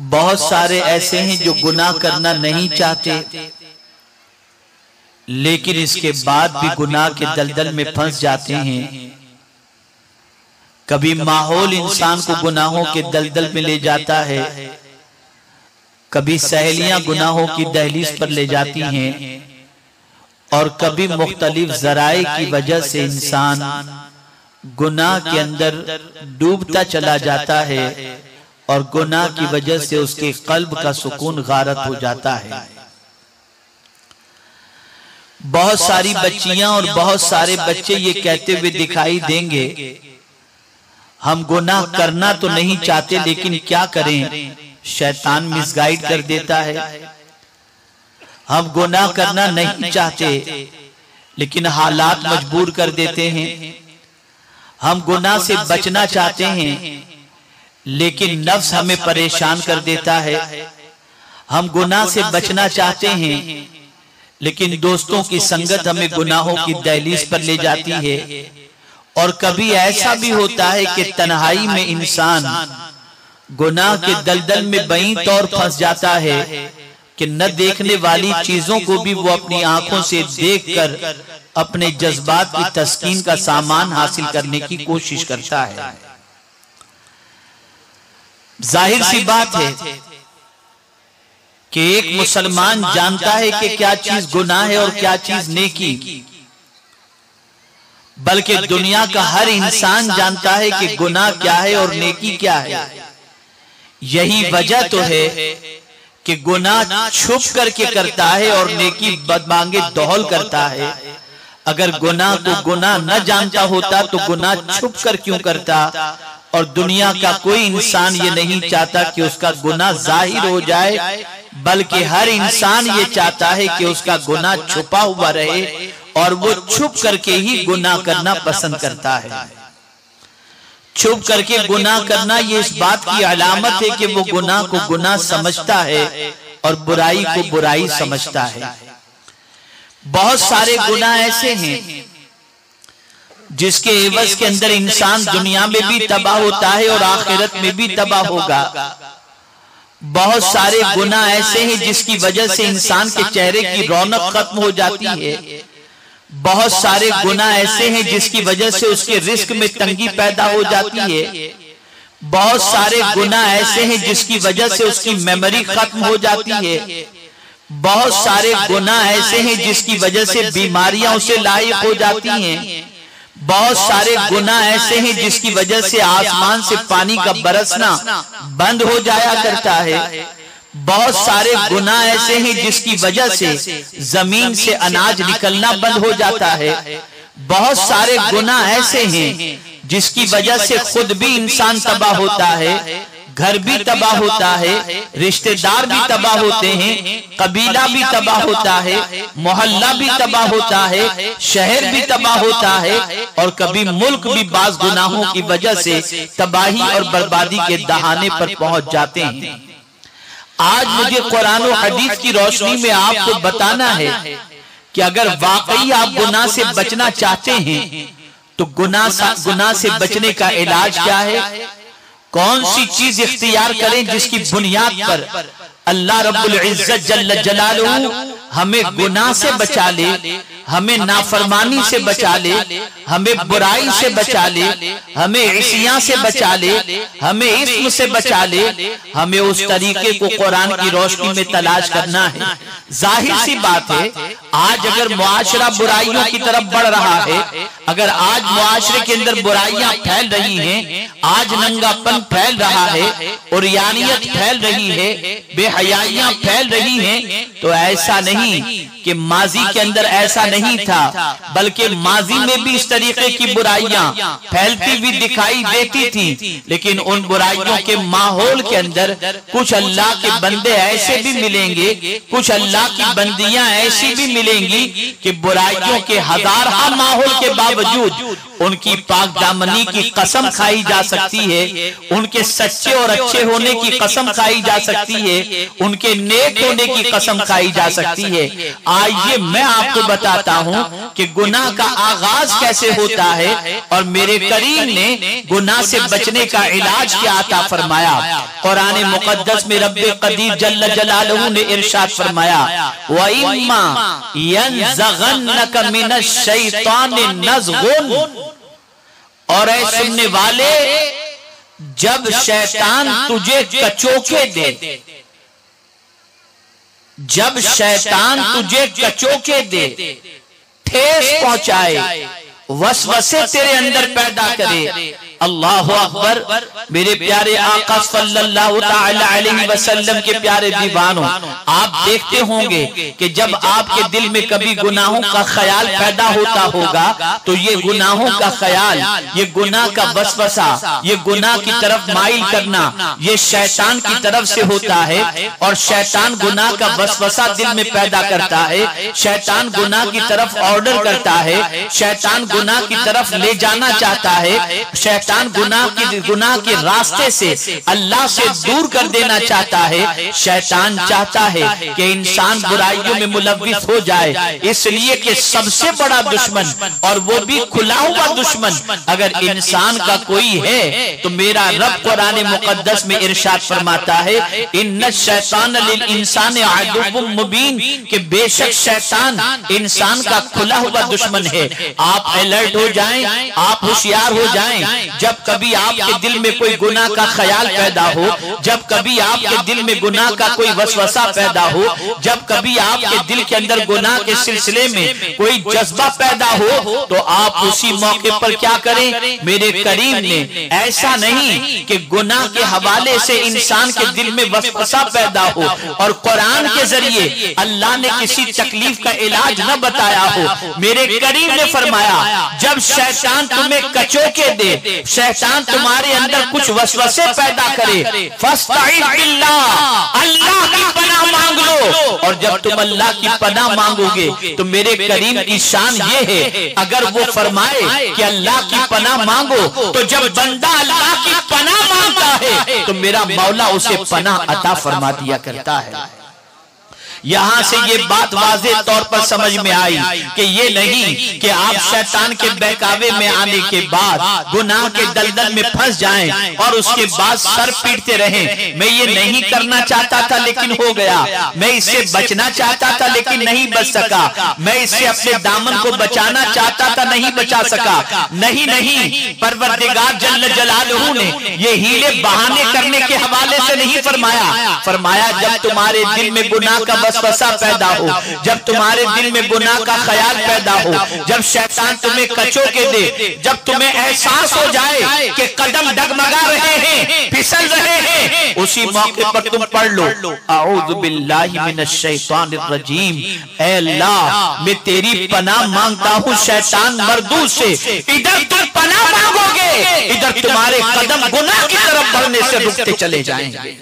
बहुत सारे ऐसे हैं जो गुनाह करना नहीं चाहते, लेकिन इसके बाद भी गुनाह के दलदल में फंस जाते हैं। कभी माहौल इंसान को गुनाहों के दलदल में ले जाता है, कभी सहेलियां गुनाहों की दहलीज पर ले जाती हैं, और कभी मुख्तलिफ ज़राए की वजह से इंसान गुनाह के अंदर डूबता चला जाता है और गुनाह की वजह से उसके कल्ब का सुकून गारत हो जाता है। बहुत सारी बच्चियां और बहुत सारे बच्चे ये कहते हुए दिखाई देंगे, हम गुनाह करना तो नहीं चाहते लेकिन क्या करें, शैतान मिसगाइड कर देता है। हम गुनाह करना नहीं चाहते लेकिन हालात मजबूर कर देते हैं। हम गुनाह से बचना चाहते हैं लेकिन नफ्स हमें परेशान कर देता है। हम गुनाह से बचना चाहते हैं लेकिन दोस्तों की संगत हमें गुनाहों की दहलीज पर ले जाती है। और कभी ऐसा भी होता है कि तन्हाई में इंसान गुनाह के दलदल में बई तौर फंस जाता है कि न देखने वाली चीजों को भी वो अपनी आंखों से देखकर अपने जज्बात की तस्कीन का सामान हासिल करने की कोशिश करता है। जाहिर सी बात है कि एक मुसलमान जानता है कि क्या चीज गुनाह है और क्या चीज नेकी, बल्कि दुनिया का हर इंसान जानता है कि गुनाह क्या है और नेकी क्या है। यही वजह तो है कि गुनाह छुप करके करता है और नेकी बदमांगे दौल करता है। अगर गुनाह को गुनाह न जानता होता तो गुनाह छुप कर क्यों करता। और दुनिया का कोई इंसान ये नहीं चाहता कि उसका गुनाह जाहिर हो जाए, बल्कि हर इंसान ये चाहता है कि उसका गुनाह छुपा हुआ रहे और वो छुप करके ही गुनाह करना पसंद करता है। छुप करके गुनाह करना ये इस बात की अलामत है कि वो गुनाह को गुनाह समझता है और बुराई को बुराई समझता है। बहुत सारे गुनाह ऐसे हैं जिसके एवज के अंदर इंसान दुनिया में भी तबाह होता है और आखिरत में भी तबाह होगा। बहुत सारे गुनाह ऐसे हैं जिसकी वजह से इंसान के चेहरे की रौनक खत्म हो जाती है। बहुत सारे गुनाह ऐसे हैं जिसकी वजह से उसके रिस्क में तंगी पैदा हो जाती है। बहुत सारे गुनाह ऐसे हैं जिसकी वजह से उसकी मेमोरी खत्म हो जाती है। बहुत सारे गुनाह ऐसे हैं जिसकी वजह से बीमारियां उसे लायक हो जाती हैं। बहुत सारे गुनाह ऐसे हैं जिसकी वजह से आसमान से पानी का बरसना बंद हो जाया करता है। बहुत सारे गुनाह ऐसे हैं जिसकी वजह से जमीन से अनाज निकलना बंद हो जाता है। बहुत सारे गुनाह ऐसे हैं जिसकी वजह से खुद भी इंसान तबाह होता है, घर भी तबाह होता है, रिश्तेदार भी तबाह होते हैं, कबीला भी तबाह होता है, मोहल्ला भी तबाह होता है, शहर भी तबाह होता है, और कभी मुल्क भी बाज गुनाहों की वजह से तबाही और बर्बादी के दहाने पर पहुंच जाते हैं। आज मुझे कुरान और हदीस की रोशनी में आपको बताना है कि अगर वाकई आप गुनाह से बचना चाहते हैं तो गुनाह से बचने का इलाज क्या है, कौन सी चीज इख्तियार करें जिसकी बुनियाद पर अल्लाह रब्बुल इज्जत जल्ल जलालुहु हमें गुनाह से बचा ले, हमें नाफरमानी से बचा ले, हमें बुराई से बचा ले, हमें इसियां से बचा ले, हमें इस्म से बचा ले। हमें उस तरीके को कुरान की रोशनी में तलाश करना है। जाहिर सी बात है, आज अगर मुआशरा बुराइयों की तरफ बढ़ रहा है, अगर आज मुआशरे के अंदर बुराइयां फैल रही हैं, आज नंगापन फैल रहा है, उरियानियत फैल रही है, बेहयाइयां फैल रही हैं, तो ऐसा नहीं कि माजी के अंदर ऐसा नहीं था, बल्कि माजी में भी इस तरीके की बुराइयां फैलती हुई दिखाई देती थी। लेकिन उन बुराइयों के माहौल के अंदर कुछ अल्लाह के बंदे ऐसे भी मिलेंगे, कुछ अल्लाह की बंदियां ऐसी भी मिलेंगी कि बुराइयों के हजारों माहौल के बावजूद उनकी पाक दामनी की कसम खाई जा सकती है, उनके सच्चे और अच्छे होने की कसम खाई जा सकती है, उनके नेक होने की कसम खाई जा सकती है। आइए मैं आपको बताता हूं कि गुनाह का आगाज कैसे होता है और मेरे करीम ने गुनाह से बचने का इलाज क्या अता फरमाया। कुरान मुकद्दस में रब्बे कदीर जल्ल जलालहू ने इरशाद फरमाया, व इम्मा यनज़गन्नका मिनश शैतानि नज़गुन, और ऐ सुनने वाले जब शैतान तुझे कचोके दे, जब शैतान तुझे कचोके दे, ठेस पहुंचाए, वसवसे तेरे अंदर पैदा करे। अल्लाह अकबर। मेरे प्यारे आका सल्लल्लाहु ताला अलैहि वसल्लम के प्यारे दीवानों, आप देखते होंगे कि जब आपके दिल में कभी गुनाहों का ख्याल पैदा होता होगा तो ये गुनाहों का ख्याल, ये गुनाह का वसवसा, ये गुनाह की तरफ माइल करना, ये शैतान की तरफ से होता है। और शैतान गुनाह का वसवसा दिल में पैदा करता है, शैतान गुनाह की तरफ ऑर्डर करता है, शैतान गुनाह की तरफ ले जाना चाहता है, शैतान गुनाह के रास्ते से अल्लाह से दूर कर देना चाहता है। शैतान चाहता है कि इंसान बुराइयों में मुलव्विस हो जाए, इसलिए कि सबसे बड़ा दुश्मन, और वो भी खुला हुआ दुश्मन अगर इंसान का कोई है तो मेरा रब कुरान मुकद्दस में इरशाद फरमाता है, इन्ना शैतान लिल इंसान अदुव्वुम मुबीन, कि बेशक शैतान इंसान का खुला हुआ दुश्मन है। आप अलर्ट हो जाएं, आप होशियार हो जाएं। जब कभी आपके दिल में कोई गुनाह का ख्याल पैदा हो, जब कभी आपके दिल में गुनाह का कोई वसवसा पैदा हो, जब कभी आपके दिल के अंदर गुनाह के सिलसिले में कोई जज्बा पैदा हो, तो आप उसी मौके पर क्या करें। मेरे करीम ने ऐसा नहीं कि गुनाह के हवाले से इंसान के दिल में वसवसा पैदा हो और कुरान के जरिए अल्लाह ने किसी तकलीफ का इलाज न बताया हो। मेरे करीम ने फरमाया, जब शैतान तुम्हें कचोके दे, शैतान तुम्हारे अंदर कुछ वसवसे पैदा करे, फस्तईज़ बिल्लाह, अल्लाह की पनाह मांग लो। और जब तुम अल्लाह की पनाह मांगोगे तो मेरे करीम की शान ये है, अगर वो फरमाए कि अल्लाह की पनाह मांगो, तो जब बंदा अल्लाह की पनाह मांगता है तो मेरा मौला उसे पनाह अता फरमा दिया करता है। यहां से ये बात वाज़े तौर पर समझ में आई कि ये नहीं कि आप शैतान के बहकावे में आने के बाद गुनाह के दलदल में फंस जाएं और उसके बाद सर पीटते रहें। मैं ये नहीं करना चाहता था लेकिन हो गया, मैं इससे बचना चाहता था लेकिन नहीं बच सका, मैं इससे अपने दामन को बचाना चाहता था नहीं बचा सका। नहीं नहीं, परवरदिगार जल्ल जलालहू ने ये हीले बहाने करने के हवाले से नहीं फरमाया। फरमाया जब तुम्हारे दिल में गुनाह का वसवसा पैदा हो, जब तुम्हारे दिल में गुनाह का ख्याल पैदा हो, जब शैतान तुम्हें कचोके दे, जब तुम्हें एहसास हो जाए कि कदम डगमगा रहे हैं, फिसल रहे हैं, उसी मौके पर तुम पढ़ लो, अऊज़ु बिल्लाहि मिनश शैतानिर रजीम, ऐ अल्लाह मैं तेरी पनाह मांगता हूँ शैतान मरदूद से। इधर तुम पनाह मांगोगे, इधर तुम्हारे कदम गुनाह की तरफ बढ़ने से रुकते चले जाएंगे।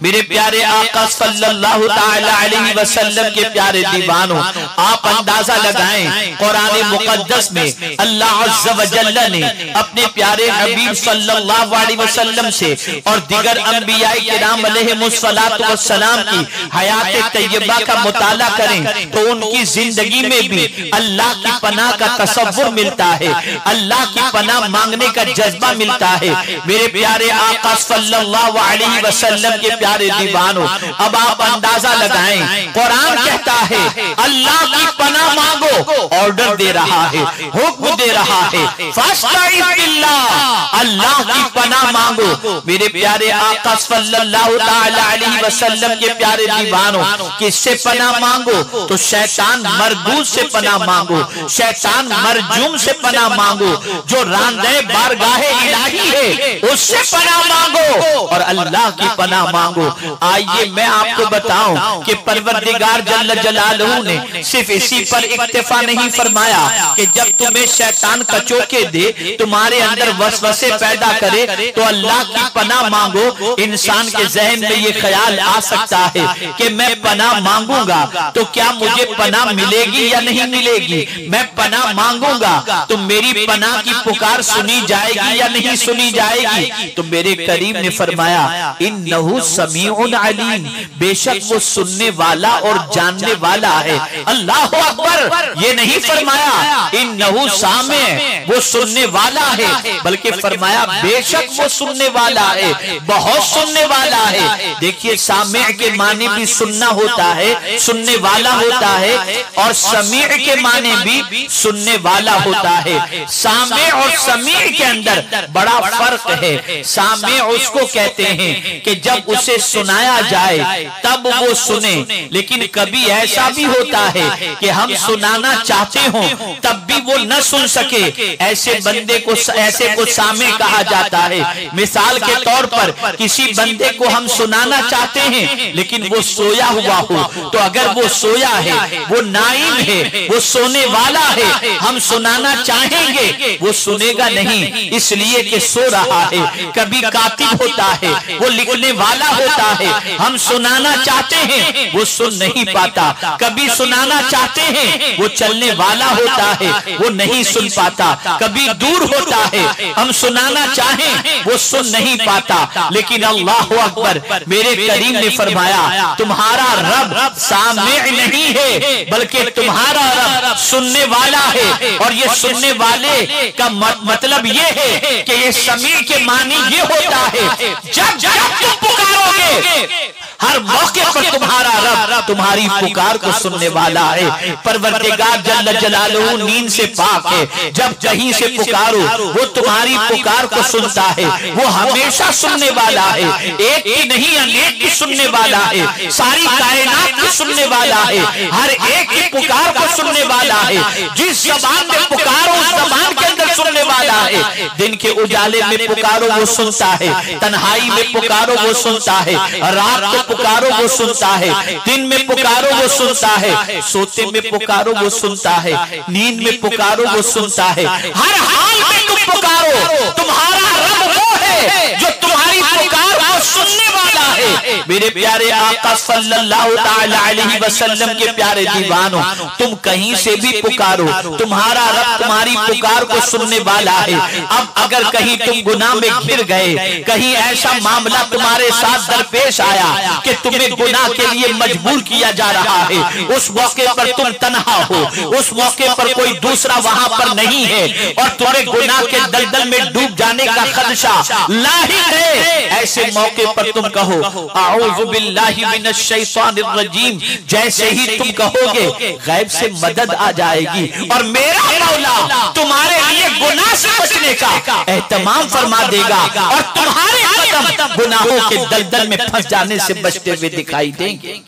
मेरे प्यारे आका सल्लल्लाहु ताला अलैहि वसल्लम के प्यारे दीवानों, आप अंदाजा लगाएं कुरान मुकद्दस में अल्लाह अज़्ज़ व जल्ल ने अपने प्यारे हबीब सल्लल्लाहु अलैहि वसल्लम से और दिगर अंबिया किराम अलैहिमुस्सलातु वस्सलाम की हयात तैयबा का मुताला करें तो उनकी जिंदगी में भी अल्लाह की पनाह का तसव्वुर मिलता है, अल्लाह की पनाह मांगने का जज्बा मिलता है। मेरे प्यारे आका सल्लल्लाहु अलैहि वसल्लम के प्यारे दीवानों, अब आप अंदाजा लगाएं, कुरान कहता है अल्लाह की पनाह मांगो, ऑर्डर दे रहा है, हुक्म दे रहा है, फस्तईज़ बिल्लाह, अल्लाह की पनाह मांगो। मेरे प्यारे आका सल्लल्लाहु ताला अलैहि वसल्लम के प्यारे दीवानों, किससे पनाह मांगो तो शैतान मरदूद से पनाह मांगो, शैतान मरजूम से पनाह मांगो, जो रांदे बारगाहे इलाही है उससे पनाह मांगो और अल्लाह की पनाह मांगो। मांगो। आइए मैं आपको बताऊं कि परवरदिगार जल्ल जलालहू ने सिर्फ इसी पर इक्तिफा नहीं फरमाया कि जब तुम्हें शैतान कचोके दे, तुम्हारे अंदर वसवसे पैदा करे, तो अल्लाह की पनाह मांगो। इंसान के जहन में ये ख्याल आ सकता है कि मैं पनाह मांगूंगा तो क्या मुझे पनाह मिलेगी या नहीं मिलेगी, मैं पनाह मांगूंगा तो मेरी पनाह की पुकार सुनी जाएगी या नहीं सुनी जाएगी। तो मेरे करीम ने फरमाया इन्नहु समीउन अलीम, बेशक वो सुनने वाला और जानने वाला है। अल्लाह अकबर, ये नहीं फरमाया इन्नहु सामे, वो सुनने वाला है, बल्कि फरमाया बेशक वो सुनने वाला है, बहुत सुनने वाला है। देखिए सामे के माने भी सुनना होता है, सुनने वाला होता है, और समी के माने भी सुनने वाला होता है। सामे और समी के अंदर बड़ा फर्क है। सामे उसको कहते हैं कि जब उसे सुनाया जाए तब वो सुने, लेकिन कभी ऐसा भी होता है कि हम सुनाना चाहते हो तब भी वो न सुन सके, ऐसे बंदे को, ऐसे को सामे कहा जाता है। मिसाल के तौर पर किसी बंदे को हम सुनाना चाहते हैं लेकिन वो सोया हुआ हो, तो अगर वो सोया है, वो नाइम है, वो सोने वाला है, हम सुनाना चाहेंगे वो सुनेगा नहीं, इसलिए कि सो रहा है। कभी कातिब होता है, वो लिखने वाला होता है, हम सुनाना चाहते हैं वो सुन नहीं पाता। कभी सुनाना चाहते हैं, वो चलने वाला होता है, वो नहीं सुन पाता। कभी दूर होता है, हम सुनाना चाहें वो सुन नहीं पाता। लेकिन अल्लाह अकबर, मेरे करीम ने फरमाया तुम्हारा रब सामे नहीं है, बल्कि तुम्हारा रब सुनने वाला है। और ये सुनने वाले का मतलब ये है कि ये समी के मानी ये होता है जब जब तुम पुकारोगे हर मौके पर तुम्हारा रब तुम्हारी पुकार को सुनने वाला है। परवरदिगार जल्ल जलालहू नींद से पाक है, जब कहीं से पुकारो वो तुम्हारी पुकार को सुनता है। वो हमेशा सुनने वाला है, एक की नहीं अनेक की सुनने वाला है, सारी कायनात की सुनने वाला है, हर एक की पुकार को सुनने वाला है। जिस जबान में पुकारो उस जबान के अंदर सुनने वाला है। दिन के उजाले में पुकारो वो सुनता है, तन्हाई में पुकारो वो सुनता है, रात को पुकारो वो सुनता है, दिन में पुकारो वो सुनता है, सोते में पुकारो वो सुनता है, नींद में पुकारो वो सुनता है। हर हाल में तुम पुकारो, तुम्हारा रब वो है जो तुम्हारी पुकार को सुनने वाला है। मेरे प्यारे आका सल्लल्लाहु ताला अलैहि वसल्लम के प्यारे दीवानों, तुम कहीं से भी पुकारो, तुम्हारा रब तुम्हारी पुकार को सुनने वाला है। अब अगर कहीं तुम गुनाह में घिर गए, कहीं ऐसा मामला तुम्हारे साथ दरपेश आया कि तुम्हें गुनाह के लिए मजबूर किया जा रहा है, उस मौके पर तुम तन्हा हो, उस मौके पर कोई दूसरा वहां पर नहीं है और तुम्हें गुनाह के दलदल में डूब जाने का खदशा लाहिक है, ऐसे मौके पर तुम कहो आऊज़ु बिल्लाहि मिनश शैतानिर रजीम। जैसे ही तुम कहोगे गैब से मदद आ जाएगी और मेरा मौला तुम्हारे लिए गुनाह से बचने का एहतमाम फरमा देगा और तुम्हारे कदम गुनाहों के दलदल में फंस जाने से बचते हुए दिखाई देंगे।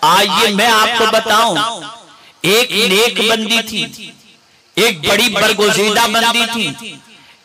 आइए मैं आपको बताऊं, एक नेक बंदी थी, एक बड़ी बरगुज़ीदा बंदी थी,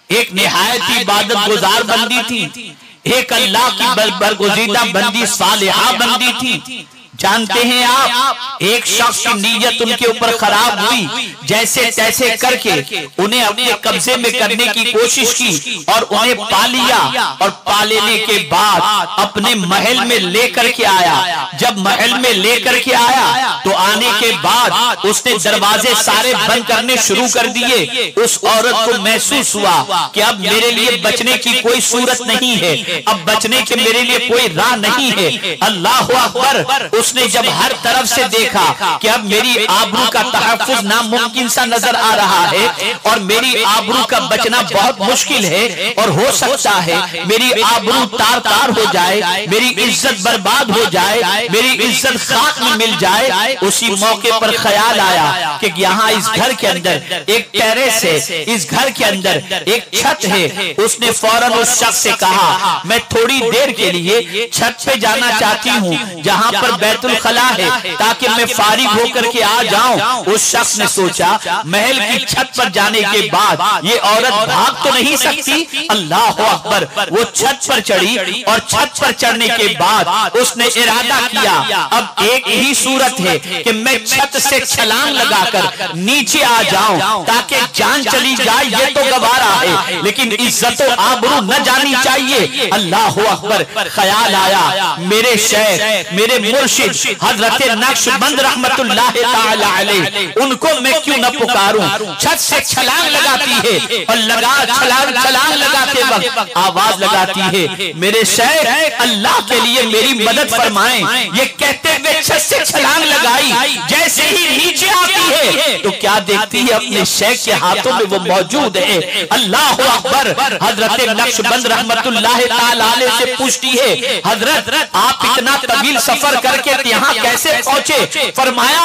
एक निहायत इबादत गुजार बंदी थी, एक अल्लाह की बरगुज़ीदा बंदी सालिहा बंदी थी। जानते हैं आप, एक शख्स की नीयत उनके ऊपर खराब हुई, जैसे तैसे करके उन्हें अपने कब्जे में करने की कोशिश की और उन्हें पा लिया और पा लेने के बाद अपने महल में लेकर के आया। जब महल में लेकर के आया तो आने के बाद उसने दरवाजे सारे बंद करने शुरू कर दिए। उस औरत को महसूस हुआ कि अब मेरे लिए बचने की कोई सूरत नहीं है, अब बचने के मेरे लिए कोई राह नहीं है। अल्लाह अकबर। उसने जब हर तरफ से देखा कि अब मेरी आबरू का तहफ्फुज नामुमकिन सा नजर आ रहा है और मेरी आबरू का बचना बहुत मुश्किल है और हो सकता है मेरी आबरू तार तार हो जाए, मेरी इज्जत बर्बाद हो जाए, मेरी इज्जत खाक में मिल जाए। उसी मौके पर ख्याल आया कि यहाँ इस घर के अंदर एक टेरेस है, इस घर के अंदर एक छत है। उसने फौरन उस शख्स से कहा मैं थोड़ी देर के लिए छत पे जाना चाहती हूँ जहाँ पर बैतुल खला है ताकि मैं फारिग होकर के आ जाऊं। उस शख्स ने सोचा महल की छत पर जाने के बाद ये औरत भाग तो नहीं सकती। अल्लाह अकबर, वो छत पर चढ़ी और छत पर चढ़ने के बाद उसने इरादा किया अब एक ही सूरत है कि मैं छत से छलांग लगाकर नीचे आ जाऊं ताकि जान चली जाए, ये तो गवारा है लेकिन इज्जत और आबरू न जानी चाहिए। अल्लाह अकबर, ख्याल आया मेरे शेख मेरे मुर्शिद हजरत नक्शबंद रहमतुल्लाह ताला अलैह, उनको मैं क्यों न पुकारूं। छत से छलांग लगाती है और छलांग लगाते वक्त आवाज लगाती है मेरे शेख अल्लाह के लिए मेरी मदद फरमाएं। ये कहते हुए छत से छलांग लगाई, जैसे ही नीचे आती है तो क्या देखती है अपने शेख के हाथों में वो मौजूद है। अल्लाह अकबर, हजरत नक्शबंद रहमतुल्लाह ताला अलैह से पूछती है हजरत आप इतना तवील सफर करके यहाँ कैसे पहुंचे। फरमाया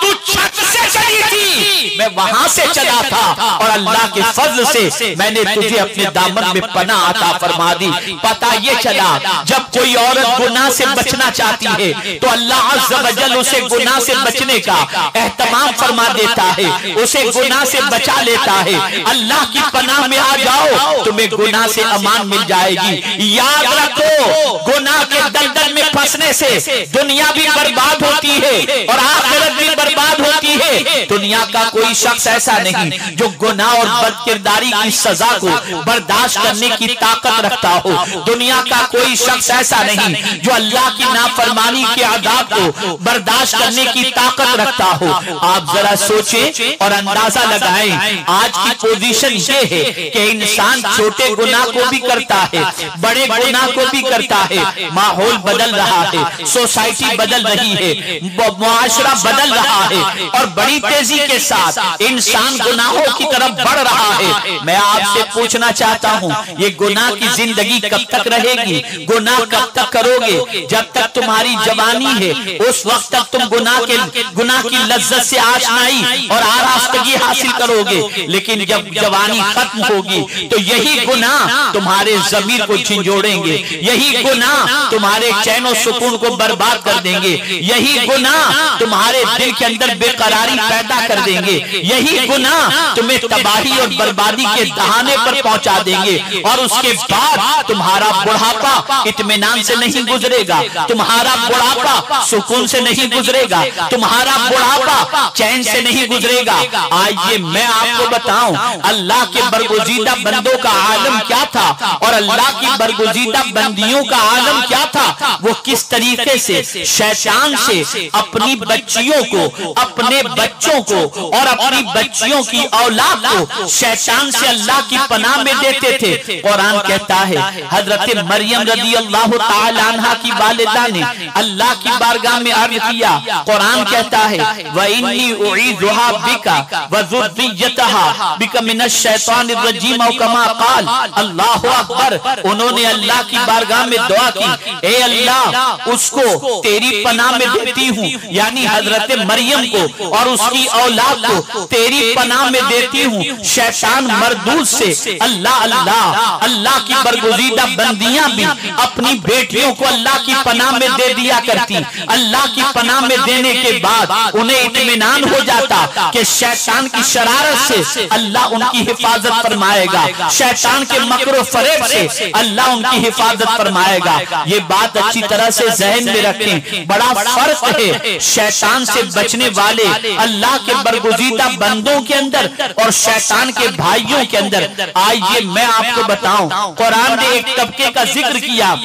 तू छत से चली थी, मैं वहां से चला था और अल्लाह के फजल से मैंने तुझे अपने दामन में पनाह अता फरमा दी। पता ये चला जब कोई औरत गुनाह से बचना चाहती है तो अल्लाह अज़्ज़ व जल उसे गुनाह से बचने का एहतमाम फरमा देता है, उसे गुनाह से बचा लेता है। अल्लाह की पनाह में आ जाओ तुम्हें गुनाह से अमान मिल जाएगी। याद रखो गुनाह के दलदल में फंसने से दुनिया भी बर्बाद होती है और आखिरत भी बर्बाद होती है। दुनिया का कोई शख्स ऐसा नहीं जो गुनाह और बदकिरदारी की सजा को बर्दाश्त करने की ताकत रखता हो। दुनिया का कोई शख्स ऐसा नहीं जो अल्लाह की नाफरमानी के अज़ाब को बर्दाश्त करने की ताकत रखता हो। आप जरा सोचें और अंदाजा लगाएं आज की पोजीशन ये है कि इंसान छोटे गुनाह को भी करता है, बड़े गुनाह को भी करता है। माहौल बदल रहा है, सोसाइटी बदल रही है, मुआशरा बदल रहा है और बड़ी तेजी के साथ इंसान गुनाहों की तरफ बढ़ रहा है। मैं आपसे पूछना चाहता हूँ ये गुनाह की जिंदगी कब तक रहेगी? गुनाह कब तक करोगे? जब तक तुम्हारी जवानी है उस वक्त तक तुम गुनाह की लज्जत से आशनाई और आरास्तगी हासिल करोगे, लेकिन जब जवानी खत्म होगी तो यही गुनाह तुम्हारे ज़मीर को झंझोड़ेंगे, यही गुनाह तुम्हारे चैन और सुकून को बर्बाद कर देंगे, यही गुनाह तुम्हारे दिल के अंदर बेकरारी पैदा कर देंगे, यही गुनाह तुम्हें तबाही और बर्बादी के दहाने पर पहुंचा देंगे। और उसके बाद तुम्हारा बुढ़ापा इत्मीनान से नहीं गुजरेगा, तुम्हारा बुढ़ापा सुकून से नहीं गुजरेगा, तुम्हारा बुढ़ापा चैन से नहीं गुजरेगा। आइए मैं आपको बताऊं अल्लाह के बरगुज़ीदा बंदों का आलम क्या था और अल्लाह की बरगुज़ीदा बंदियों का आलम क्या था। वो किस तरीके से शैतान से अपनी बच्चियों को, अपने बच्चों को और अपनी बच्चियों की औलाद को शैतान से अल्लाह की पनाह में देते थे। कुरान कहता है हजरत मरियम रज़ी अल्लाह ताला अन्हा की वालिदा ने अल्लाह की बारगाह में अर्ज़ किया। कुरान कहता है व इन्नी उईज़ुहा बिका व ज़ुर्रिय्यतहा बिका मिनश शैतानिर रजीम औ कमा क़ाल। अल्लाहु अकबर, उन्होंने अल्लाह की बारगाह में दुआ की, ए अल्लाह उसको तेरी पनाह में देती हूँ, यानी हजरत मरियम को और उसकी औलाद को तेरी पनाह में देती हूँ शैतान मरदूद से। अल्लाह अल्लाह, अल्लाह की बरगुज़ीदा बंदियां भी अपनी बेटियों को अल्लाह की पनाह में दे दिया करती। अल्लाह की पनाह में देने के बाद उन्हें इत्मीनान हो जाता कि शैतान की शरारत से अल्लाह उनकी हिफाजत फरमाएगा, शैतान के मकरो फरेब से अल्लाह उनकी हिफाजत फरमाएगा। ये बात अच्छी तरह से ज़हन में रखें, बड़ा फर्क है शैतान से बचने वाले अल्लाह के बरगुज़ीदा बंदों के अंदर और शैतान के भाइयों के अंदर। आइए मैं आपको बताऊं, कुरान ने एक तबके का जिक्र किया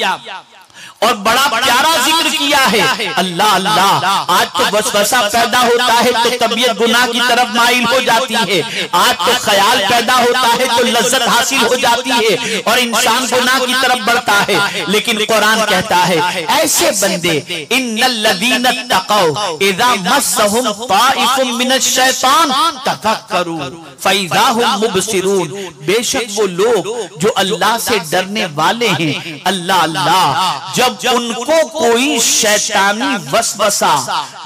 और बड़ा प्यारा जिक्र किया है। अल्लाह अल्लाह, आज तो वसवसा पैदा होता है तो तबीयत गुनाह की तरफ माइल हो जाती है, आज तो ख्याल पैदा होता है तो लज्जत हासिल हो जाती है और इंसान गुनाह की तरफ बढ़ता है। लेकिन कुरान कहता है ऐसे बंदे इन्नल्लज़ीना तक़ौ इज़ा मस्सहुम ताइफुम मिनश शैतान तज़क्करू फ़इज़ा हुम मुबसिरून। बेशक वो लोग जो अल्लाह से डरने वाले हैं, अल्लाह अल्लाह, जब जब उनको कोई शैतानी वसवसा,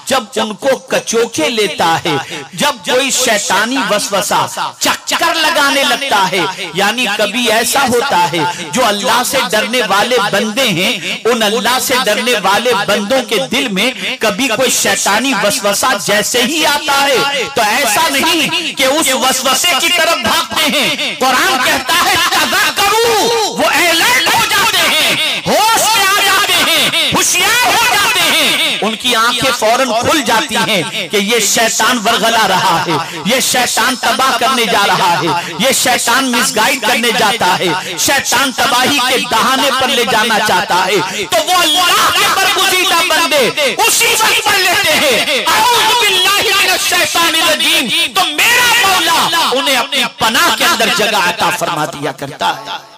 जब उनको कचोखे लेता है, जब कोई शैतानी वसवसा चक्कर लगाने लगता है, यानी कभी ऐसा होता है जो अल्लाह से डरने वाले बंदे हैं, उन अल्लाह से डरने वाले बंदों के दिल में कभी कोई शैतानी वसवसा जैसे ही आता है तो ऐसा नहीं कि उस वसवसे की तरफ भागते हैं। कुरान कहता है तज़क्करू, वो अलर्ट हो जाते हैं, होश में आ जाते हैं, होशियार हो जाते हैं, उनकी आंखें फौरन खुल जाती हैं कि ये शैतान वरगला रहा है, ये शैतान तबाह करने जा रहा है, ये शैतान मिसगाइड करने जाता है, शैतान तबाही के दहाने पर ले जाना चाहता है। तो वो अल्लाह के बरगुज़ीदा बंदे उसी वक्त पढ़ लेते हैं अऊज़ु बिल्लाहि मिनश शैतानिर रजीम, तो मेरा मौला उन्हें अपनी पनाह के अंदर जगह अता फरमा दिया करता है।